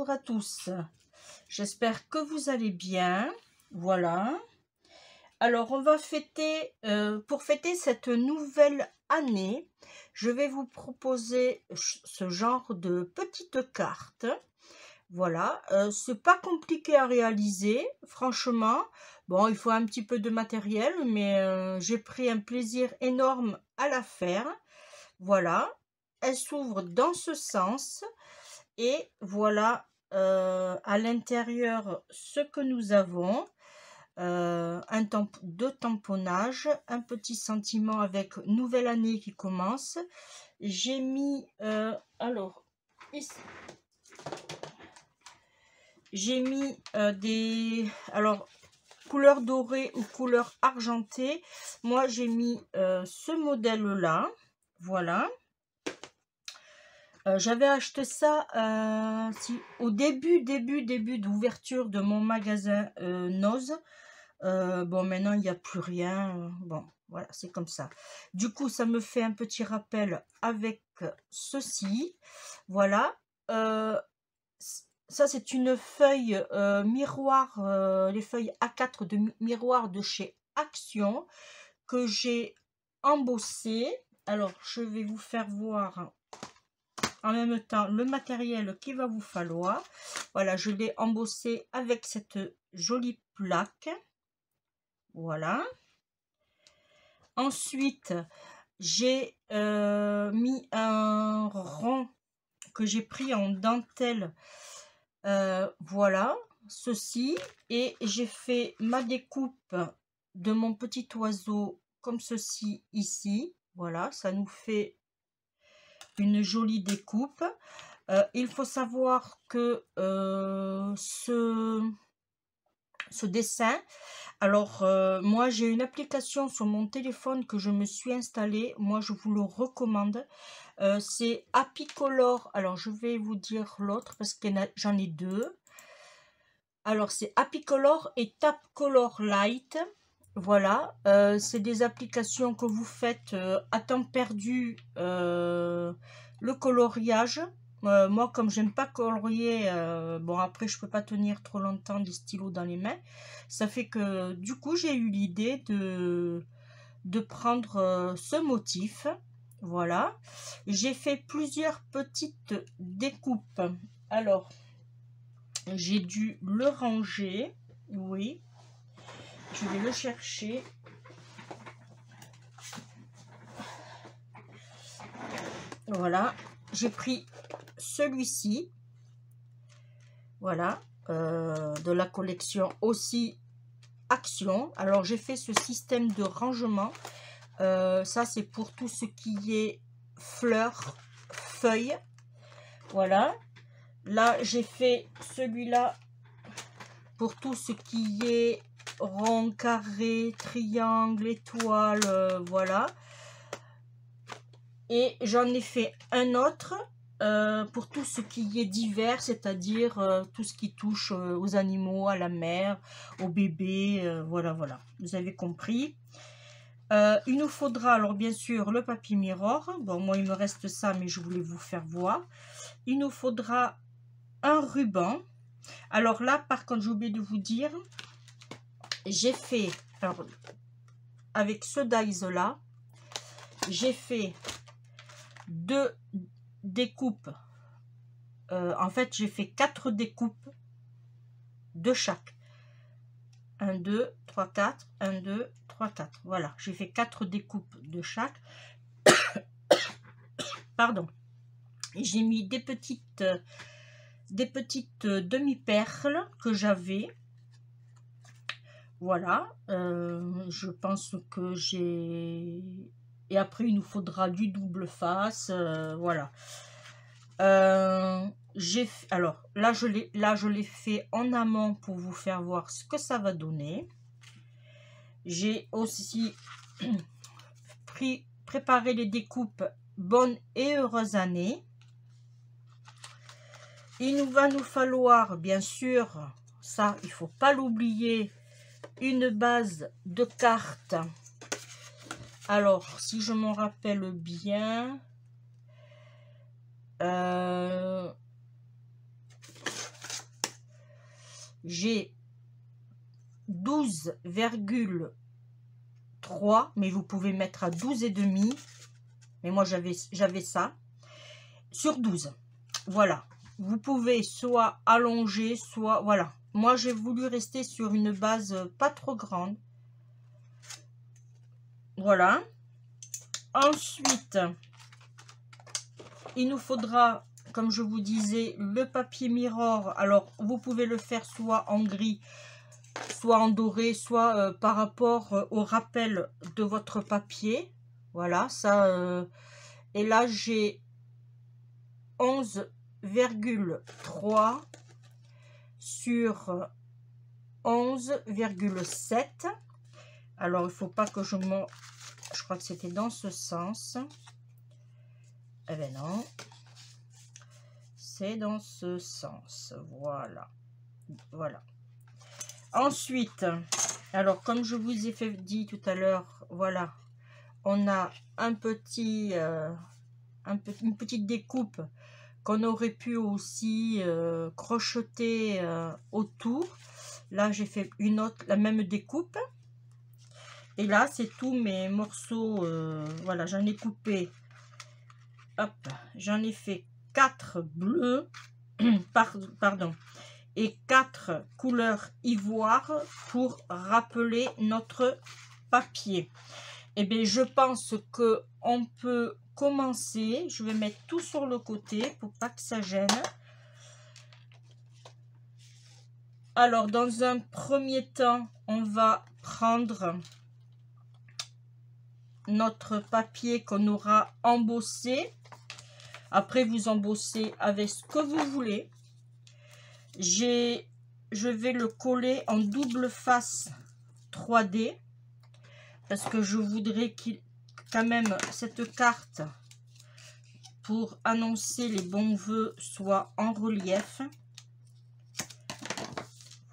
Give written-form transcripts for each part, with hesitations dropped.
bonjour à tous. J'espère que vous allez bien. Voilà. Alors, on va fêter, pour fêter cette nouvelle année, je vais vous proposer ce genre de petites cartes. Voilà. C'est pas compliqué à réaliser, franchement. Bon, il faut un petit peu de matériel, mais j'ai pris un plaisir énorme à la faire. Voilà. Elle s'ouvre dans ce sens. Et voilà à l'intérieur ce que nous avons. Deux tamponnages, un petit sentiment avec nouvelle année qui commence. J'ai mis alors ici, j'ai mis des couleur dorée ou couleur argentée. Moi j'ai mis ce modèle là, voilà. J'avais acheté ça au début d'ouverture de mon magasin Noz. Bon, maintenant, il n'y a plus rien. Bon, voilà, c'est comme ça. Du coup, ça me fait un petit rappel avec ceci. Voilà. Ça, c'est une feuille miroir, les feuilles A4 de miroir de chez Action que j'ai embossé. Alors, je vais vous faire voir en même temps le matériel qu'il va vous falloir. Voilà, je l'ai embossé avec cette jolie plaque. Voilà. Ensuite, j'ai mis un rond que j'ai pris en dentelle. Voilà, ceci. Et j'ai fait ma découpe de mon petit oiseau comme ceci ici. Voilà, ça nous fait une jolie découpe. Il faut savoir que ce dessin, alors moi j'ai une application sur mon téléphone que je me suis installée, moi je vous le recommande. C'est Appicolor. Alors je vais vous dire l'autre parce que j'en ai deux. Alors c'est Appicolor et Tapcolor Light. Voilà, c'est des applications que vous faites à temps perdu, le coloriage. Moi, comme j'aime pas colorier, bon après je peux pas tenir trop longtemps des stylos dans les mains. Ça fait que du coup j'ai eu l'idée de prendre ce motif. Voilà, j'ai fait plusieurs petites découpes. Alors, j'ai dû le ranger, oui. Je vais le chercher. Voilà, j'ai pris celui-ci. Voilà, de la collection aussi Action. Alors, j'ai fait ce système de rangement. Ça, c'est pour tout ce qui est fleurs, feuilles. Voilà. Là, j'ai fait celui-là pour tout ce qui est rond, carré, triangle, étoile, voilà. Et j'en ai fait un autre pour tout ce qui est divers, c'est-à-dire tout ce qui touche aux animaux, à la mer, aux bébés, voilà, voilà. Vous avez compris. Il nous faudra alors bien sûr le papier miroir. Bon, moi il me reste ça, mais je voulais vous faire voir. Il nous faudra un ruban. Alors là, par contre, j'ai oublié de vous dire, j'ai fait, alors, avec ce dies là, j'ai fait deux découpes. En fait, j'ai fait 4 découpes de chaque. 1, 2, 3, 4. 1, 2, 3, 4. Voilà, j'ai fait 4 découpes de chaque. Pardon. J'ai mis des petites demi-perles que j'avais. Voilà, je pense que j'ai... Et après, il nous faudra du double face, voilà. Alors, là, je l'ai fait en amont pour vous faire voir ce que ça va donner. J'ai aussi préparé les découpes bonne et heureuse année. Il va nous falloir, bien sûr, ça, il ne faut pas l'oublier, une base de cartes. Alors, si je m'en rappelle bien, j'ai 12,3, mais vous pouvez mettre à 12,5, mais moi j'avais ça, sur 12. Voilà, vous pouvez soit allonger, soit voilà. Moi j'ai voulu rester sur une base pas trop grande. Voilà. Ensuite, il nous faudra, comme je vous disais, le papier Mirror. Alors, vous pouvez le faire soit en gris, soit en doré, soit par rapport au rappel de votre papier. Voilà, ça. Et là, j'ai 11,3 sur 11,7. Alors, il ne faut pas que je m'en... Je crois que c'était dans ce sens. Eh bien non. C'est dans ce sens. Voilà. Voilà. Ensuite, alors comme je vous ai dit tout à l'heure, voilà. On a une petite découpe qu'on aurait pu aussi crocheter autour. Là, j'ai fait la même découpe. Et là, c'est tous mes morceaux. Voilà, j'en ai coupé. Hop, j'en ai fait 4 bleus. Pardon. Et 4 couleurs ivoire pour rappeler notre papier. Et bien, je pense que on peut commencer. Je vais mettre tout sur le côté pour pas que ça gêne. Alors, dans un premier temps, on va prendre notre papier qu'on aura embossé. Après, vous embossez avec ce que vous voulez. Je vais le coller en double face 3D parce que je voudrais qu'il quand même cette carte pour annoncer les bons vœux soit en relief.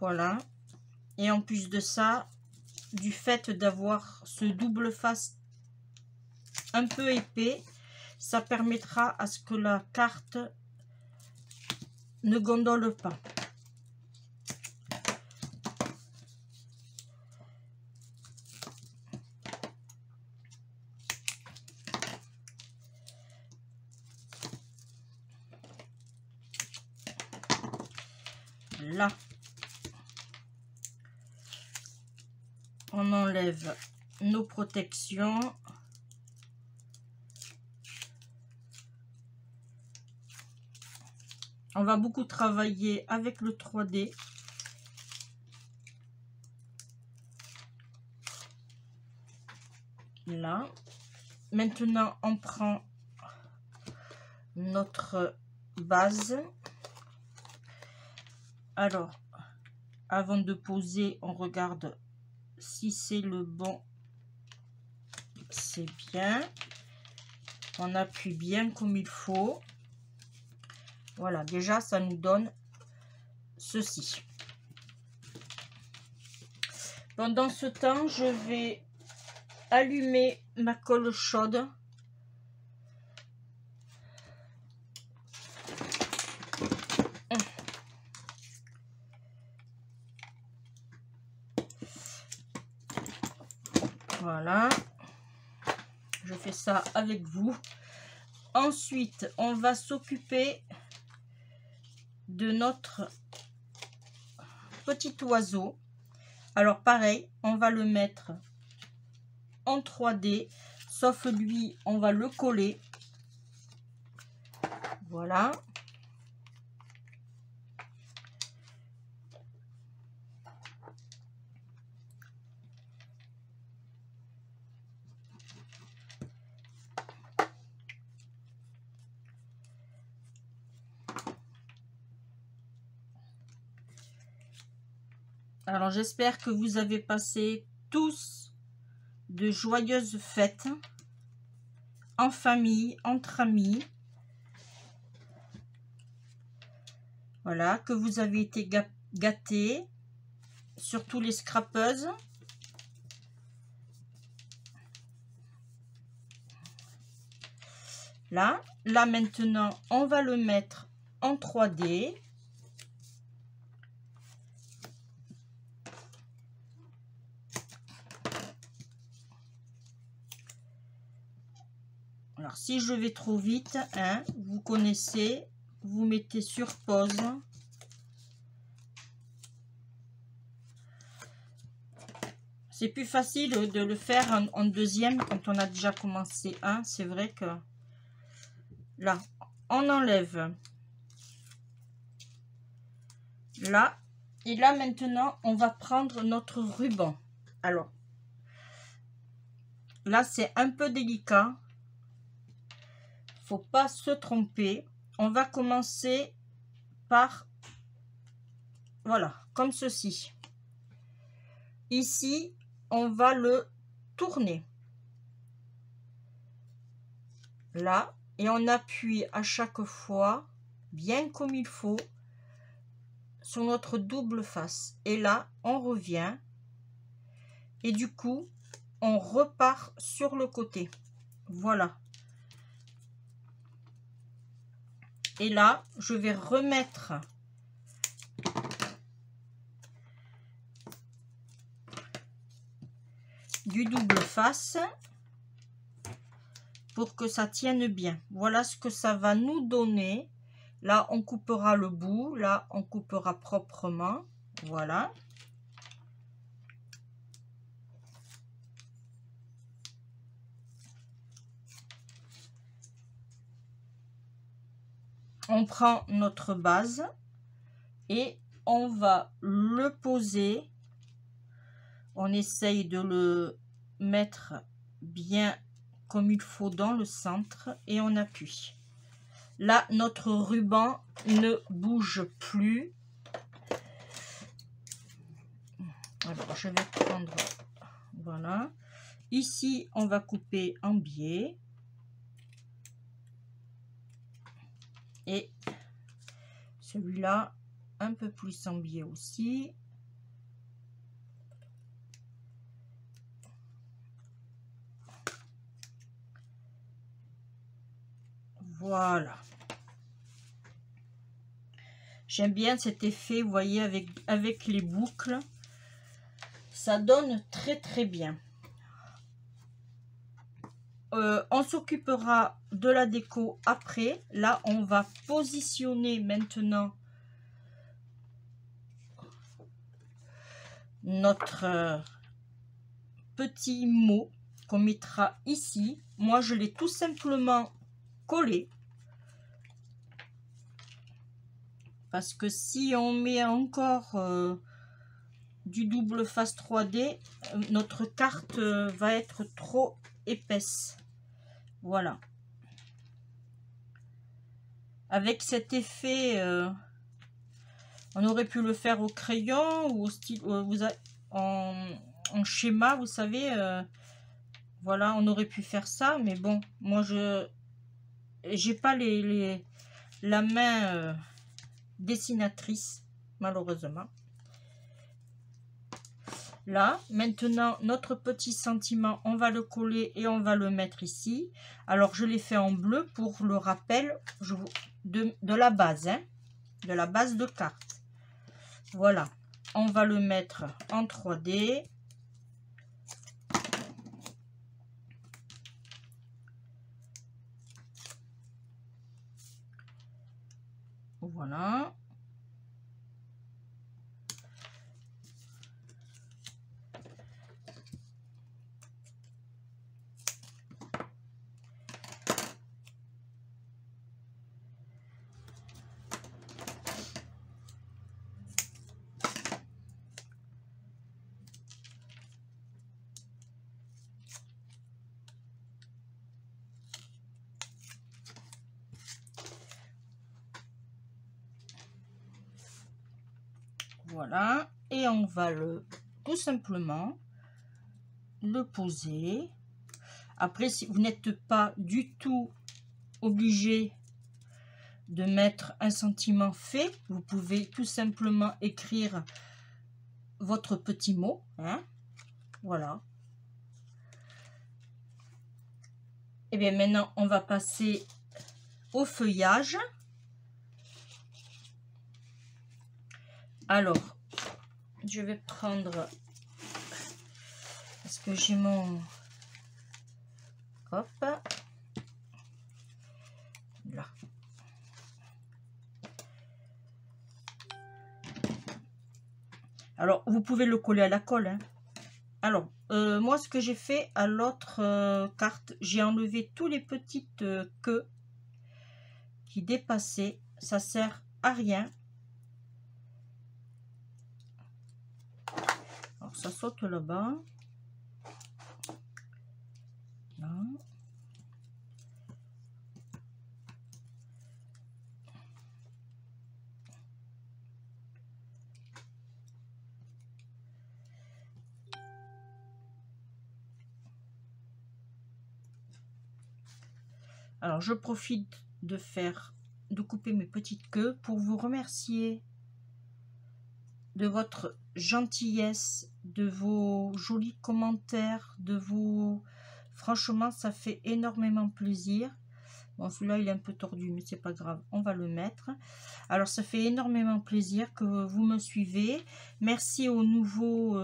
Voilà. Et en plus de ça, du fait d'avoir ce double face un peu épais, ça permettra à ce que la carte ne gondole pas. Là, on enlève nos protections. On va beaucoup travailler avec le 3D. Là. Maintenant, on prend notre base. Alors, avant de poser, on regarde si c'est le bon. C'est bien. On appuie bien comme il faut. Voilà, déjà, ça nous donne ceci. Pendant ce temps, je vais allumer ma colle chaude. Voilà. Je fais ça avec vous. Ensuite, on va s'occuper de notre petit oiseau. Alors pareil, on va le mettre en 3D, sauf lui, on va le coller. Voilà. Alors j'espère que vous avez passé tous de joyeuses fêtes en famille, entre amis. Voilà, que vous avez été gâtés, surtout les scrapeuses. Là maintenant, on va le mettre en 3D. Alors, si je vais trop vite, hein, vous connaissez, vous mettez sur pause. C'est plus facile de le faire en deuxième quand on a déjà commencé un. C'est vrai que là, on enlève là. Et là, maintenant, on va prendre notre ruban. Alors, là, c'est un peu délicat. Faut pas se tromper. On va commencer par, voilà, comme ceci. Ici, on va le tourner. Là, et on appuie à chaque fois, bien comme il faut, sur notre double face. Et là, on revient. Et du coup, on repart sur le côté. Voilà. Et là, je vais remettre du double face pour que ça tienne bien. Voilà ce que ça va nous donner. Là, on coupera le bout. Là, on coupera proprement. Voilà. On prend notre base et on va le poser. On essaye de le mettre bien comme il faut dans le centre et on appuie. Là, notre ruban ne bouge plus. Alors, je vais prendre, voilà. Ici, on va couper en biais. Et celui-là, un peu plus en biais aussi. Voilà. J'aime bien cet effet, vous voyez, avec les boucles. Ça donne très très bien. On s'occupera de la déco après. Là, on va positionner maintenant notre petit mot qu'on mettra ici. Moi, je l'ai tout simplement collé. Parce que si on met encore du double face 3D, notre carte va être trop épaisse. Voilà. Avec cet effet, on aurait pu le faire au crayon ou au style, en schéma, vous savez. Voilà, on aurait pu faire ça, mais bon, moi j'ai pas la main dessinatrice, malheureusement. Là, maintenant, notre petit sentiment, on va le coller et on va le mettre ici. Alors, je l'ai fait en bleu pour le rappel de la base, hein, de la base de carte. Voilà, on va le mettre en 3D. Voilà. Voilà, et on va tout simplement le poser. Après, si vous n'êtes pas du tout obligé de mettre un sentiment fait, vous pouvez tout simplement écrire votre petit mot, hein, voilà. Et bien maintenant, on va passer au feuillage. Alors, je vais prendre, parce que j'ai mon... Hop. Alors, vous pouvez le coller à la colle, hein. Alors, moi, ce que j'ai fait à l'autre carte, j'ai enlevé tous les petites queues qui dépassaient. Ça sert à rien. Alors, ça saute là-bas. Là. Alors, je profite de couper mes petites queues pour vous remercier de votre gentillesse, de vos jolis commentaires, franchement, ça fait énormément plaisir. Bon, celui-là, il est un peu tordu, mais c'est pas grave, on va le mettre. Alors, ça fait énormément plaisir que vous me suivez. Merci aux nouveaux,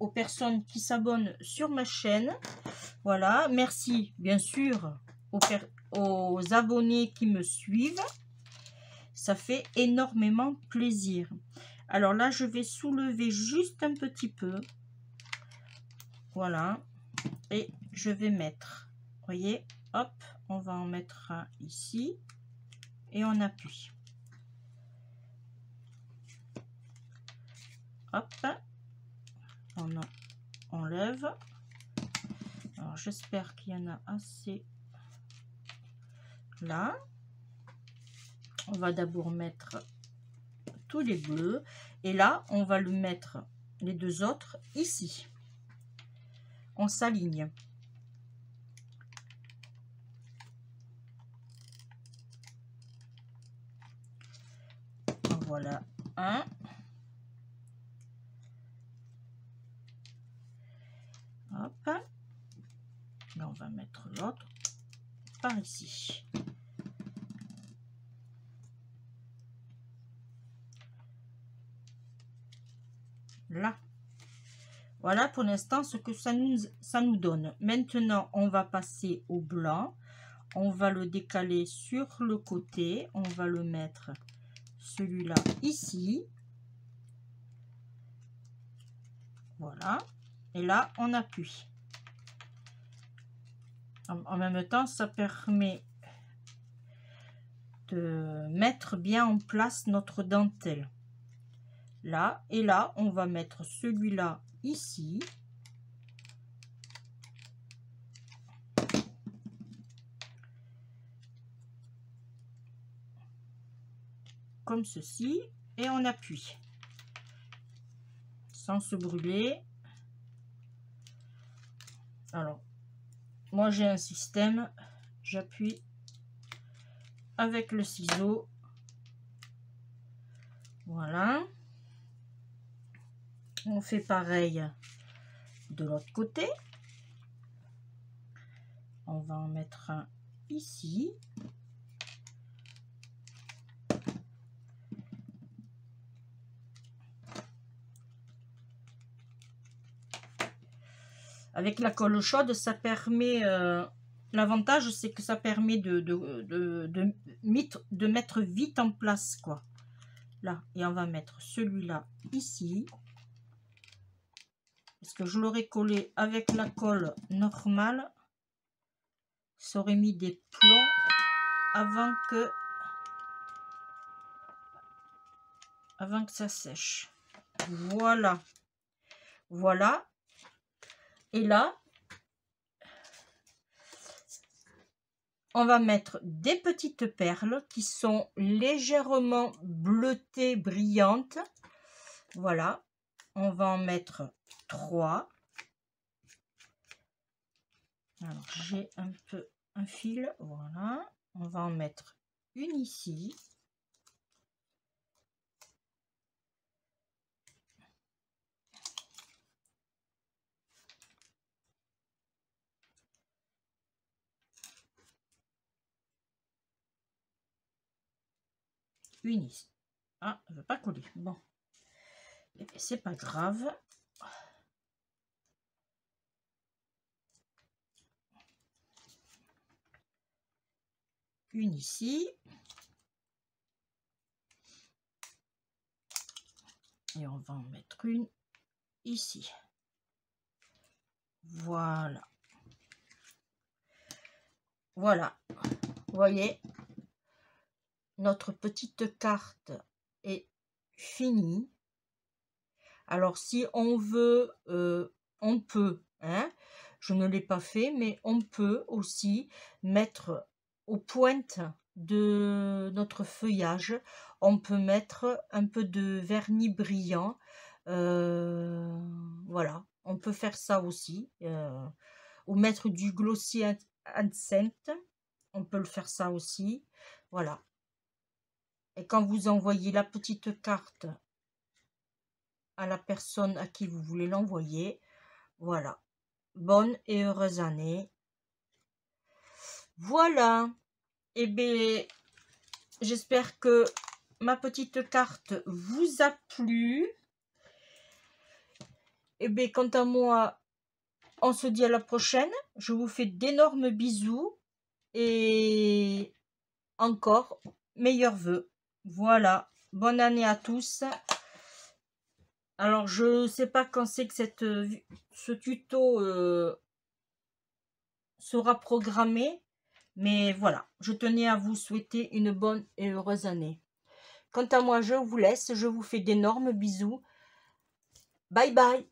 aux personnes qui s'abonnent sur ma chaîne. Voilà, merci bien sûr aux abonnés qui me suivent. Ça fait énormément plaisir. Alors là, je vais soulever juste un petit peu. Voilà. Et je vais mettre, voyez, hop, on va en mettre un ici. Et on appuie. Hop. On enlève. Alors, j'espère qu'il y en a assez là. On va d'abord mettre tous les bleus. Et là, on va le mettre, les deux autres, ici. On s'aligne. Voilà un. Hop. Là, on va mettre l'autre par ici. Là. Voilà pour l'instant ce que ça nous donne. Maintenant, on va passer au blanc. On va le décaler sur le côté. On va le mettre celui-là ici. Voilà. Et là, on appuie. En même temps, ça permet de mettre bien en place notre dentelle. Là, et là, on va mettre celui-là ici. Comme ceci. Et on appuie. Sans se brûler. Alors, moi j'ai un système. J'appuie avec le ciseau. Voilà. On fait pareil de l'autre côté. On va en mettre un ici. Avec la colle chaude, ça permet... l'avantage, c'est que ça permet de mettre vite en place, quoi. Là, et on va mettre celui-là ici. Parce que je l'aurais collé avec la colle normale. Ça aurait mis des plombs avant que ça sèche. Voilà. Voilà. Et là, on va mettre des petites perles qui sont légèrement bleutées, brillantes. Voilà. On va en mettre 3. Alors, j'ai un fil. Voilà. On va en mettre une ici. Une ici. Ah, elle ne veut pas coller. Bon. C'est pas grave. Une ici. Et on va en mettre une ici. Voilà. Voilà. Vous voyez, notre petite carte est finie. Alors, si on veut, on peut, hein, je ne l'ai pas fait, mais on peut aussi mettre aux pointes de notre feuillage, on peut mettre un peu de vernis brillant. Voilà, on peut faire ça aussi. Ou mettre du glossy accent, on peut le faire ça aussi. Voilà. Et quand vous envoyez la petite carte à la personne à qui vous voulez l'envoyer, voilà. Bonne et heureuse année. Voilà. Et bien, j'espère que ma petite carte vous a plu. Et bien, quant à moi, on se dit à la prochaine. Je vous fais d'énormes bisous. Et encore, meilleurs vœux. Voilà. Bonne année à tous. Alors, je ne sais pas quand c'est que ce tuto sera programmé. Mais voilà, je tenais à vous souhaiter une bonne et heureuse année. Quant à moi, je vous laisse. Je vous fais d'énormes bisous. Bye bye.